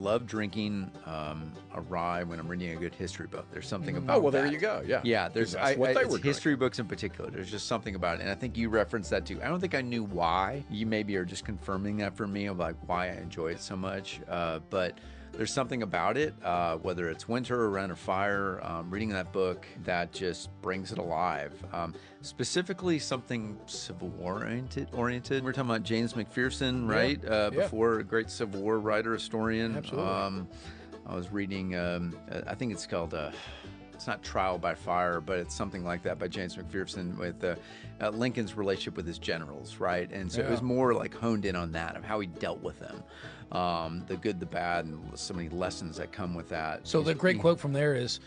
Love drinking a rye when I'm reading a good history book. There's something about Oh, well, there that. you go. Yeah. Yeah, there's That's what they it's were history drinking. books in particular. There's just something about it, and I think you referenced that too. I don't think I knew why. You maybe are just confirming that for me of like why I enjoy it so much. But there's something about it, whether it's winter or around a fire, reading that book that just brings it alive. Specifically, something Civil War oriented. We're talking about James McPherson, right? Yeah. Before a great Civil War writer, historian. Absolutely. I was reading, I think it's called, it's not Trial by Fire, but it's something like that by James McPherson with Lincoln's relationship with his generals, right? And so it was more like honed in on that, of how he dealt with them, the good, the bad, and so many lessons that come with that. So the great quote from there is,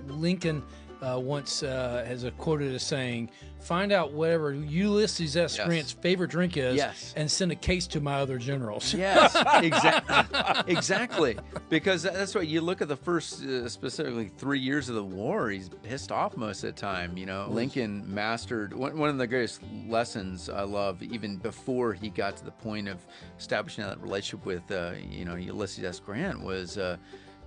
Lincoln once has a quoted as saying, "Find out whatever Ulysses S. Grant's favorite drink is, and send a case to my other generals." Yes, exactly. Because that's what you look at the first, specifically 3 years of the war. He's pissed off most of the time. You know, Lincoln mastered one of the greatest lessons I love, even before he got to the point of establishing that relationship with, Ulysses S. Grant, was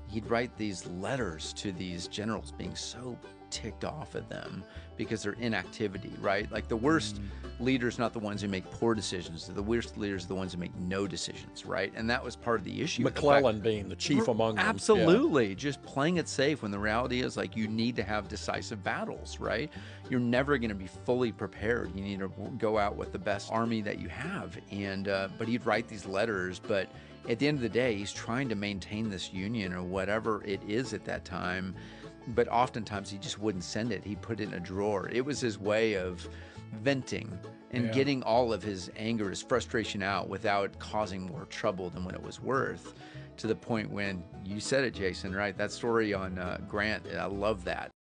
he'd write these letters to these generals, being so ticked off at them because their inactivity, right? Like the worst leaders, not the ones who make poor decisions. The worst leaders are the ones who make no decisions, right? And that was part of the issue. McClellan being the chief among them. Absolutely. Just playing it safe when the reality is like you need to have decisive battles, right? You're never going to be fully prepared. You need to go out with the best army that you have. And but he'd write these letters, but at the end of the day, he's trying to maintain this union or whatever it is at that time. But oftentimes he just wouldn't send it. He put it in a drawer. It was his way of venting and getting all of his anger, his frustration out without causing more trouble than what it was worth, to the point when you said it, Jason, right? That story on Grant, I love that.